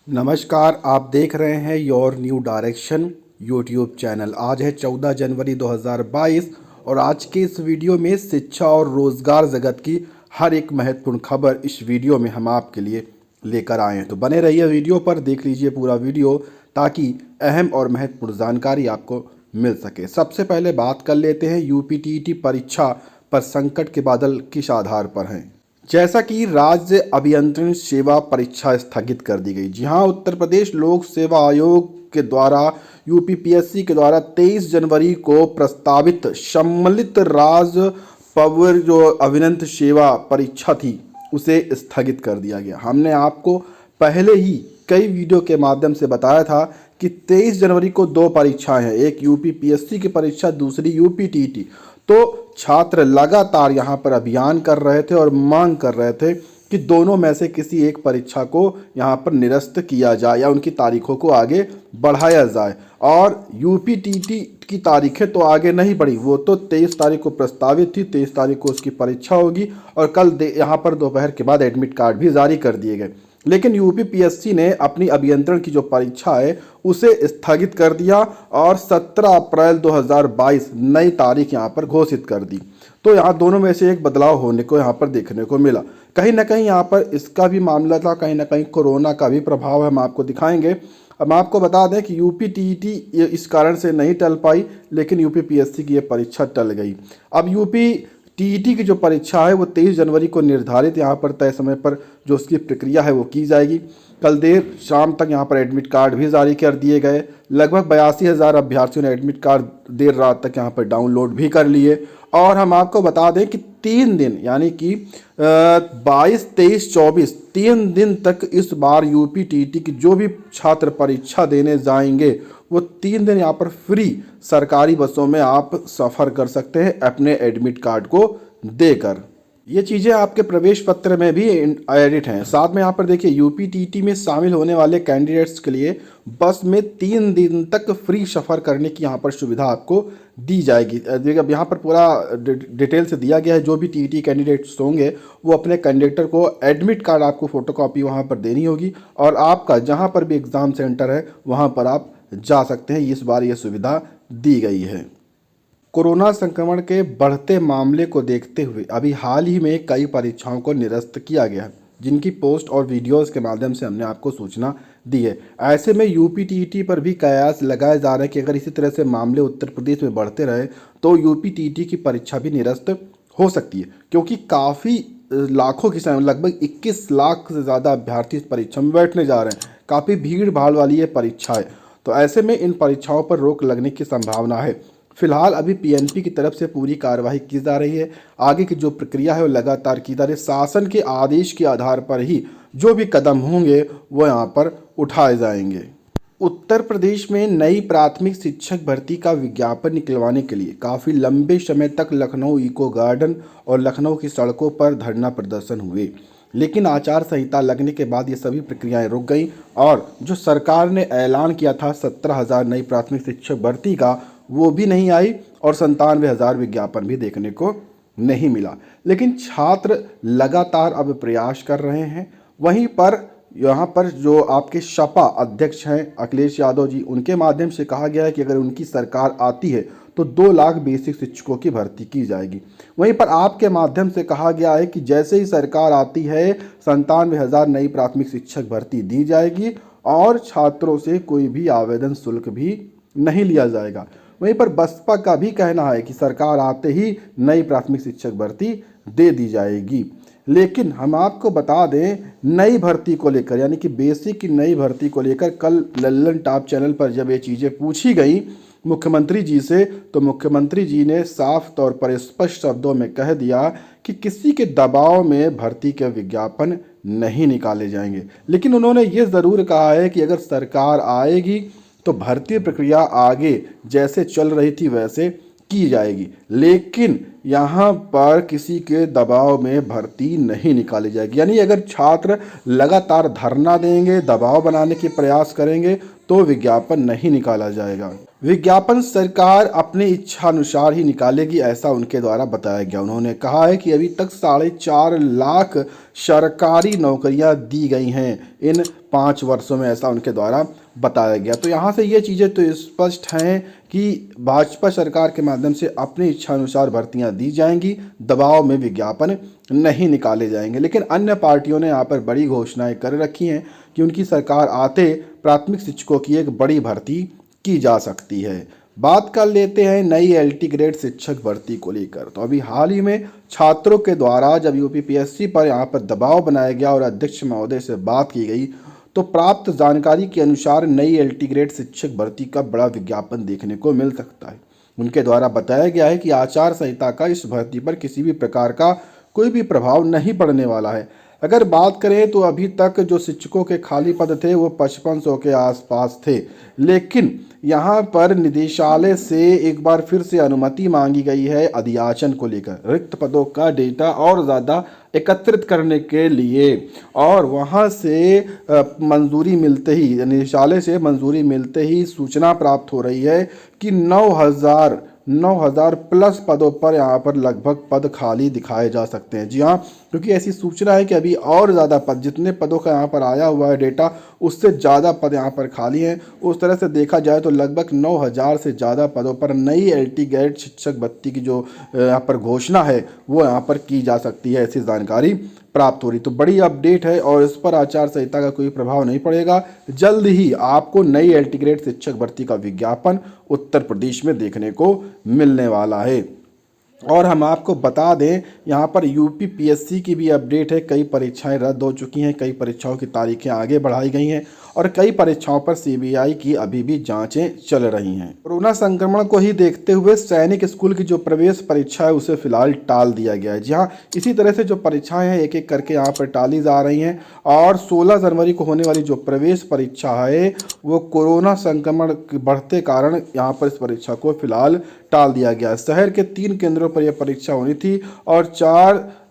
नमस्कार, आप देख रहे हैं your new direction YouTube channel. आज है 14 जनवरी 2022 और आज के इस वीडियो में शिक्षा और रोज़गार जगत की हर एक महत्वपूर्ण खबर इस वीडियो में हम आपके लिए लेकर आए हैं। तो बने रहिए वीडियो पर, देख लीजिए पूरा वीडियो ताकि अहम और महत्वपूर्ण जानकारी आपको मिल सके। सबसे पहले बात कर लेते हैं यूपीटीईटी परीक्षा पर संकट के बादल किस आधार पर हैं। जैसा कि राज्य अभियंत्रण सेवा परीक्षा स्थगित कर दी गई। जी हाँ, उत्तर प्रदेश लोक सेवा आयोग के द्वारा यूपीपीएससी के द्वारा 23 जनवरी को प्रस्तावित सम्मिलित राज्य पवर जो अभियंत्रण सेवा परीक्षा थी उसे स्थगित कर दिया गया। हमने आपको पहले ही कई वीडियो के माध्यम से बताया था कि 23 जनवरी को दो परीक्षाएं हैं, एक यूपीपीएससी की परीक्षा, दूसरी यूपीटीईटी। तो छात्र लगातार यहाँ पर अभियान कर रहे थे और मांग कर रहे थे कि दोनों में से किसी एक परीक्षा को यहाँ पर निरस्त किया जाए या उनकी तारीखों को आगे बढ़ाया जाए। और यूपीटीटी की तारीखें तो आगे नहीं बढ़ी, वो तो 23 तारीख को प्रस्तावित थी, 23 तारीख को उसकी परीक्षा होगी और कल यहाँ पर दोपहर के बाद एडमिट कार्ड भी जारी कर दिए गए। लेकिन यूपीपीएससी ने अपनी अभियंत्रण की जो परीक्षा है उसे स्थगित कर दिया और 17 अप्रैल 2022 नई तारीख यहाँ पर घोषित कर दी। तो यहाँ दोनों में से एक बदलाव होने को यहाँ पर देखने को मिला। कहीं ना कहीं यहाँ पर इसका भी मामला था, कहीं ना कहीं कोरोना का भी प्रभाव हम आपको दिखाएंगे। अब आपको बता दें कि यूपीटीईटी इस कारण से नहीं टल पाई, लेकिन यूपीपीएससी की ये परीक्षा टल गई। अब यूपीटीईटी की जो परीक्षा है वो 23 जनवरी को निर्धारित यहाँ पर तय समय पर जो उसकी प्रक्रिया है वो की जाएगी। कल देर शाम तक यहाँ पर एडमिट कार्ड भी जारी कर दिए गए। लगभग 82,000 अभ्यर्थियों ने एडमिट कार्ड देर रात तक यहाँ पर डाउनलोड भी कर लिए। और हम आपको बता दें कि 3 दिन यानी कि 22, 23, 24 3 दिन तक इस बार यूपीटीईटी की जो भी छात्र परीक्षा देने जाएंगे वो 3 दिन यहाँ पर फ्री सरकारी बसों में आप सफ़र कर सकते हैं अपने एडमिट कार्ड को देकर। ये चीज़ें आपके प्रवेश पत्र में भी एडिट हैं। साथ में यहाँ पर देखिए यूपीटीईटी में शामिल होने वाले कैंडिडेट्स के लिए बस में 3 दिन तक फ्री सफ़र करने की यहाँ पर सुविधा आपको दी जाएगी। अब यहाँ पर पूरा डिटेल से दिया गया है। जो भी टीईटी कैंडिडेट्स होंगे वो अपने कंडक्टर को एडमिट कार्ड आपको फ़ोटोकॉपी वहाँ पर देनी होगी और आपका जहाँ पर भी एग्ज़ाम सेंटर है वहाँ पर आप जा सकते हैं। इस बार ये सुविधा दी गई है। कोरोना संक्रमण के बढ़ते मामले को देखते हुए अभी हाल ही में कई परीक्षाओं को निरस्त किया गया है, जिनकी पोस्ट और वीडियोस के माध्यम से हमने आपको सूचना दी है। ऐसे में यूपीटीईटी पर भी कयास लगाए जा रहे हैं कि अगर इसी तरह से मामले उत्तर प्रदेश में बढ़ते रहे तो यूपीटीईटी की परीक्षा भी निरस्त हो सकती है, क्योंकि काफ़ी लाखों की संख्या, लगभग 21 लाख से ज़्यादा अभ्यर्थी इस परीक्षा में बैठने जा रहे हैं। काफ़ी भीड़ भाड़ वाली ये परीक्षा है, तो ऐसे में इन परीक्षाओं पर रोक लगने की संभावना है। फिलहाल अभी पीएनपी की तरफ से पूरी कार्रवाई की जा रही है। आगे की जो प्रक्रिया है वो लगातार की जा रही है। शासन के आदेश के आधार पर ही जो भी कदम होंगे वो यहाँ पर उठाए जाएंगे। उत्तर प्रदेश में नई प्राथमिक शिक्षक भर्ती का विज्ञापन निकलवाने के लिए काफ़ी लंबे समय तक लखनऊ इको गार्डन और लखनऊ की सड़कों पर धरना प्रदर्शन हुए, लेकिन आचार संहिता लगने के बाद ये सभी प्रक्रियाएं रुक गई और जो सरकार ने ऐलान किया था 17,000 नई प्राथमिक शिक्षक भर्ती का, वो भी नहीं आई और 97,000 विज्ञापन भी देखने को नहीं मिला। लेकिन छात्र लगातार अब प्रयास कर रहे हैं। वहीं पर यहाँ पर जो आपके सपा अध्यक्ष हैं अखिलेश यादव जी, उनके माध्यम से कहा गया है कि अगर उनकी सरकार आती है तो 2 लाख बेसिक शिक्षकों की भर्ती की जाएगी। वहीं पर आपके माध्यम से कहा गया है कि जैसे ही सरकार आती है 97,000 नई प्राथमिक शिक्षक भर्ती दी जाएगी और छात्रों से कोई भी आवेदन शुल्क भी नहीं लिया जाएगा। वहीं पर बसपा का भी कहना है कि सरकार आते ही नई प्राथमिक शिक्षक भर्ती दे दी जाएगी। लेकिन हम आपको बता दें, नई भर्ती को लेकर यानी कि बेसिक की नई भर्ती को लेकर कल लल्लन टॉप चैनल पर जब ये चीज़ें पूछी गई मुख्यमंत्री जी से, तो मुख्यमंत्री जी ने साफ तौर पर स्पष्ट शब्दों में कह दिया कि किसी के दबाव में भर्ती के विज्ञापन नहीं निकाले जाएंगे। लेकिन उन्होंने ये ज़रूर कहा है कि अगर सरकार आएगी तो भर्ती प्रक्रिया आगे जैसे चल रही थी वैसे की जाएगी, लेकिन यहाँ पर किसी के दबाव में भर्ती नहीं निकाली जाएगी। यानी अगर छात्र लगातार धरना देंगे, दबाव बनाने के प्रयास करेंगे तो विज्ञापन नहीं निकाला जाएगा। विज्ञापन सरकार अपनी इच्छा अनुसार ही निकालेगी, ऐसा उनके द्वारा बताया गया। उन्होंने कहा है कि अभी तक 4.5 लाख सरकारी नौकरियां दी गई हैं इन 5 वर्षों में, ऐसा उनके द्वारा बताया गया। तो यहाँ से ये चीज़ें तो स्पष्ट हैं कि भाजपा सरकार के माध्यम से अपनी इच्छा अनुसार भर्तियां दी जाएंगी, दबाव में विज्ञापन नहीं निकाले जाएंगे। लेकिन अन्य पार्टियों ने यहाँ पर बड़ी घोषणाएं कर रखी हैं कि उनकी सरकार आते प्राथमिक शिक्षकों की एक बड़ी भर्ती की जा सकती है। बात कर लेते हैं नई एलटी ग्रेड शिक्षक भर्ती को लेकर। तो अभी हाल ही में छात्रों के द्वारा जब यूपीपीएससी पर यहाँ पर दबाव बनाया गया और अध्यक्ष महोदय से बात की गई, तो प्राप्त जानकारी के अनुसार नई एलटी ग्रेड शिक्षक भर्ती का बड़ा विज्ञापन देखने को मिल सकता है। उनके द्वारा बताया गया है कि आचार संहिता का इस भर्ती पर किसी भी प्रकार का कोई भी प्रभाव नहीं पड़ने वाला है। अगर बात करें तो अभी तक जो शिक्षकों के खाली पद थे वो 5500 के आसपास थे, लेकिन यहाँ पर निदेशालय से एक बार फिर से अनुमति मांगी गई है अधियाचन को लेकर, रिक्त पदों का डेटा और ज़्यादा एकत्रित करने के लिए। और वहाँ से मंजूरी मिलते ही, निदेशालय से मंजूरी मिलते ही सूचना प्राप्त हो रही है कि 9,000 प्लस पदों पर यहाँ पर लगभग पद खाली दिखाए जा सकते हैं। जी हाँ, क्योंकि ऐसी सूचना है कि अभी और ज़्यादा पद, जितने पदों का यहाँ पर आया हुआ है डेटा, उससे ज़्यादा पद यहाँ पर खाली हैं। उस तरह से देखा जाए तो लगभग 9,000 से ज़्यादा पदों पर नई एलटी ग्रेड शिक्षक भर्ती की जो यहाँ पर घोषणा है वो यहाँ पर की जा सकती है, ऐसी जानकारी प्राप्त हो रही। तो बड़ी अपडेट है और इस पर आचार संहिता का कोई प्रभाव नहीं पड़ेगा। जल्द ही आपको नई एलटी ग्रेड शिक्षक भर्ती का विज्ञापन उत्तर प्रदेश में देखने को मिलने वाला है। और हम आपको बता दें, यहाँ पर यूपीपीएससी की भी अपडेट है। कई परीक्षाएं रद्द हो चुकी हैं, कई परीक्षाओं की तारीखें आगे बढ़ाई गई हैं और कई परीक्षाओं पर सीबीआई की अभी भी जांचें चल रही हैं। कोरोना संक्रमण को ही देखते हुए सैनिक स्कूल की जो प्रवेश परीक्षा है उसे फिलहाल टाल दिया गया है। जी हाँ, इसी तरह से जो परीक्षाएं हैं एक एक करके यहाँ पर टाली जा रही हैं और 16 जनवरी को होने वाली जो प्रवेश परीक्षा है वो कोरोना संक्रमण के बढ़ते कारण यहाँ पर इस परीक्षा को फिलहाल टाल दिया गया। शहर के 3 केंद्रों पर यह परीक्षा होनी थी और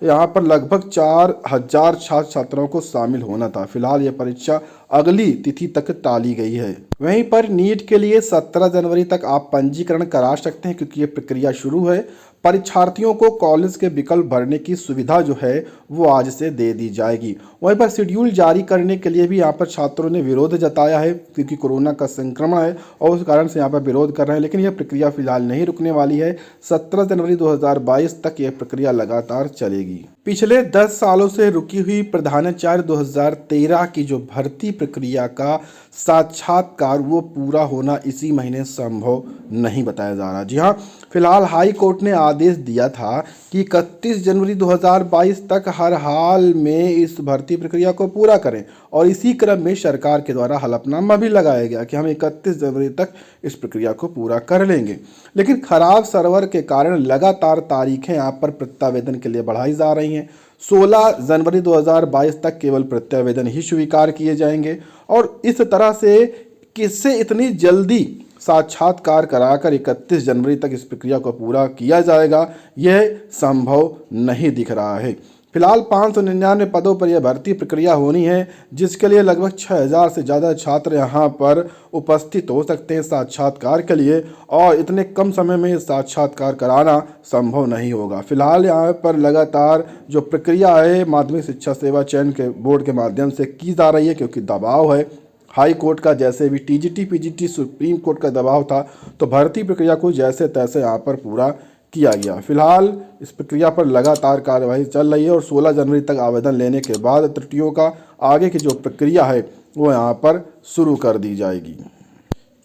यहाँ पर लगभग 4,000 छात्र छात्राओं को शामिल होना था। फिलहाल यह परीक्षा अगली तिथि तक टाली गई है। वहीं पर नीट के लिए 17 जनवरी तक आप पंजीकरण करा सकते हैं क्योंकि ये प्रक्रिया शुरू है। परीक्षार्थियों को कॉलेज के विकल्प भरने की सुविधा जो है वो आज से दे दी जाएगी। वहीं पर शेड्यूल जारी करने के लिए भी यहाँ पर छात्रों ने विरोध जताया है क्योंकि कोरोना का संक्रमण है और उस कारण से यहाँ पर विरोध कर रहे हैं। लेकिन यह प्रक्रिया फिलहाल नहीं रुकने वाली है। 17 जनवरी 2022 तक यह प्रक्रिया लगातार चलेगी। पिछले 10 सालों से रुकी हुई प्रधानाचार्य 2013 की जो भर्ती प्रक्रिया का साक्षात्कार वो पूरा होना इसी महीने संभव नहीं बताया जा रहा। जी हाँ, फिलहाल हाई कोर्ट ने आदेश दिया था कि 31 जनवरी 2022 तक हर हाल में इस भर्ती प्रक्रिया को पूरा करें और इसी क्रम में सरकार के द्वारा हलफनामा भी लगाया गया कि हम 31 जनवरी तक इस प्रक्रिया को पूरा कर लेंगे। लेकिन खराब सर्वर के कारण लगातार तारीखें यहाँ पर प्रत्यावेदन के लिए बढ़ाई जा रही हैं। 16 जनवरी 2022 तक केवल प्रत्यावेदन ही स्वीकार किए जाएंगे और इस तरह से किससे इतनी जल्दी साक्षात्कार कराकर 31 जनवरी तक इस प्रक्रिया को पूरा किया जाएगा, यह संभव नहीं दिख रहा है। फिलहाल 599 पदों पर यह भर्ती प्रक्रिया होनी है जिसके लिए लगभग 6,000 से ज़्यादा छात्र यहाँ पर उपस्थित हो सकते हैं साक्षात्कार के लिए और इतने कम समय में साक्षात्कार कराना संभव नहीं होगा। फिलहाल यहाँ पर लगातार जो प्रक्रिया है माध्यमिक शिक्षा सेवा चयन के बोर्ड के माध्यम से की जा रही है क्योंकि दबाव है हाई कोर्ट का। जैसे भी टीजीटी पीजीटी सुप्रीम कोर्ट का दबाव था तो भर्ती प्रक्रिया को जैसे तैसे यहाँ पर पूरा किया गया। फिलहाल इस प्रक्रिया पर लगातार कार्यवाही चल रही है और 16 जनवरी तक आवेदन लेने के बाद त्रुटियों का आगे की जो प्रक्रिया है वो यहाँ पर शुरू कर दी जाएगी।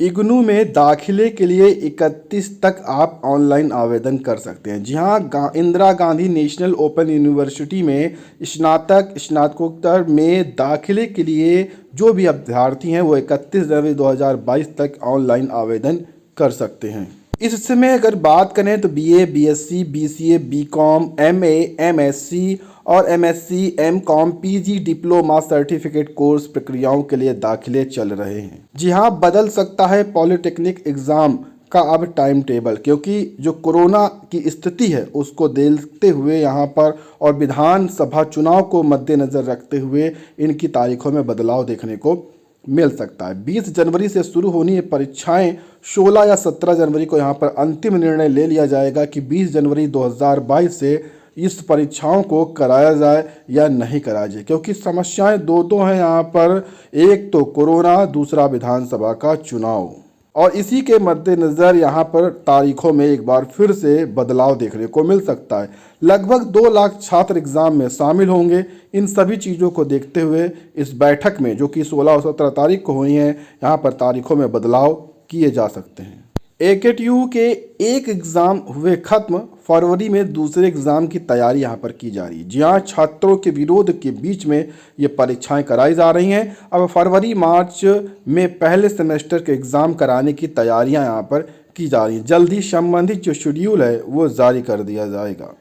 इग्नू में दाखिले के लिए 31 तक आप ऑनलाइन आवेदन कर सकते हैं। जी हाँ, Indira Gandhi national open university में स्नातक स्नातकोत्तर में दाखिले के लिए जो भी अभ्यर्थी हैं वो 31 जनवरी 2022 तक ऑनलाइन आवेदन कर सकते हैं। इस समय अगर बात करें तो BA, BSc, BCA, BCom, MA, MSc और MSc, MCom, PG, diploma, certificate course प्रक्रियाओं के लिए दाखिले चल रहे हैं। जी हाँ, बदल सकता है पॉलिटेक्निक एग्ज़ाम का अब टाइम टेबल क्योंकि जो कोरोना की स्थिति है उसको देखते हुए यहाँ पर और विधानसभा चुनाव को मद्देनज़र रखते हुए इनकी तारीखों में बदलाव देखने को मिल सकता है। 20 जनवरी से शुरू होनी है परीक्षाएं, 16 या 17 जनवरी को यहाँ पर अंतिम निर्णय ले लिया जाएगा कि 20 जनवरी 2022 से इस परीक्षाओं को कराया जाए या नहीं कराया जाए, क्योंकि समस्याएं दो हैं यहाँ पर। एक तो कोरोना, दूसरा विधानसभा का चुनाव, और इसी के मद्देनज़र यहाँ पर तारीखों में एक बार फिर से बदलाव देखने को मिल सकता है। लगभग 2 लाख छात्र एग्ज़ाम में शामिल होंगे। इन सभी चीज़ों को देखते हुए इस बैठक में, जो कि 16 और 17 तारीख को हुई है, यहाँ पर तारीखों में बदलाव किए जा सकते हैं। AKTU के एक एग्ज़ाम हुए खत्म, फरवरी में दूसरे एग्ज़ाम की तैयारी यहाँ पर की जा रही है। जी हाँ, छात्रों के विरोध के बीच में ये परीक्षाएं कराई जा रही हैं। अब फरवरी मार्च में पहले सेमेस्टर के एग्ज़ाम कराने की तैयारियां यहाँ पर की जा रही हैं। जल्द ही संबंधित जो शेड्यूल है वो जारी कर दिया जाएगा।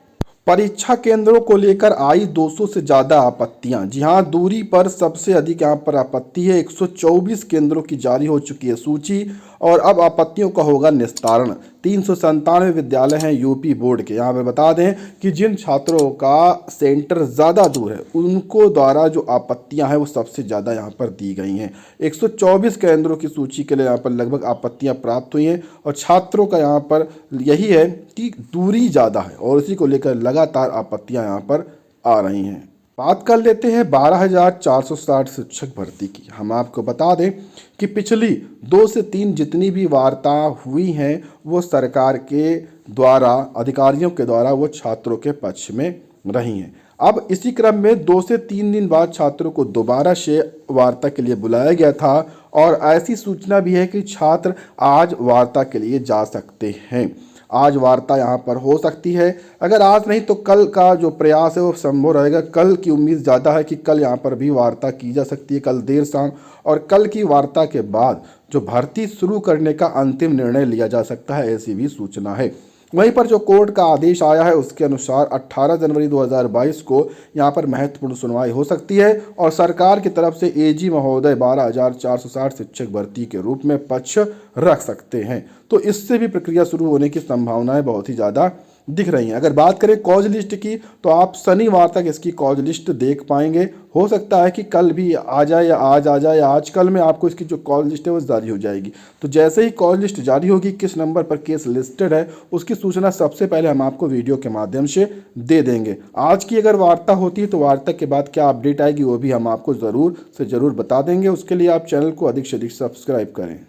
परीक्षा केंद्रों को लेकर आई 200 से ज़्यादा आपत्तियां। जी हाँ, दूरी पर सबसे अधिक यहाँ पर आपत्ति है। 124 केंद्रों की जारी हो चुकी है सूची, और अब आपत्तियों का होगा निस्तारण। 397 विद्यालय हैं यूपी बोर्ड के। यहाँ पर बता दें कि जिन छात्रों का सेंटर ज़्यादा दूर है उनको द्वारा जो आपत्तियां हैं वो सबसे ज़्यादा यहाँ पर दी गई हैं। 124 केंद्रों की सूची के लिए यहाँ पर लगभग आपत्तियां प्राप्त हुई हैं, और छात्रों का यहाँ पर यही है कि दूरी ज़्यादा है, और इसी को लेकर लगातार आपत्तियां यहाँ पर आ रही हैं। बात कर लेते हैं 12,460 शिक्षक भर्ती की। हम आपको बता दें कि पिछली 2 से 3 जितनी भी वार्ता हुई हैं वो सरकार के द्वारा, अधिकारियों के द्वारा, वो छात्रों के पक्ष में रही हैं। अब इसी क्रम में 2 से 3 दिन बाद छात्रों को दोबारा से वार्ता के लिए बुलाया गया था, और ऐसी सूचना भी है कि छात्र आज वार्ता के लिए जा सकते हैं। आज वार्ता यहाँ पर हो सकती है। अगर आज नहीं तो कल का जो प्रयास है वो संभव रहेगा। कल की उम्मीद ज़्यादा है कि कल यहाँ पर भी वार्ता की जा सकती है, कल देर शाम, और कल की वार्ता के बाद जो भर्ती शुरू करने का अंतिम निर्णय लिया जा सकता है, ऐसी भी सूचना है। वहीं पर जो कोर्ट का आदेश आया है उसके अनुसार 18 जनवरी 2022 को यहाँ पर महत्वपूर्ण सुनवाई हो सकती है, और सरकार की तरफ से AG महोदय 12,460 शिक्षक भर्ती के रूप में पक्ष रख सकते हैं। तो इससे भी प्रक्रिया शुरू होने की संभावनाएं बहुत ही ज़्यादा दिख रही हैं। अगर बात करें कॉज लिस्ट की, तो आप शनिवार तक इसकी कॉज लिस्ट देख पाएंगे। हो सकता है कि कल भी आ जाए, या आज आ जाए, या आज कल में आपको इसकी जो कॉज लिस्ट है वो जारी हो जाएगी। तो जैसे ही कॉज लिस्ट जारी होगी, किस नंबर पर केस लिस्टेड है, उसकी सूचना सबसे पहले हम आपको वीडियो के माध्यम से दे देंगे। आज की अगर वार्ता होती है तो वार्ता के बाद क्या अपडेट आएगी वो भी हम आपको ज़रूर से ज़रूर बता देंगे। उसके लिए आप चैनल को अधिक से अधिक सब्सक्राइब करें।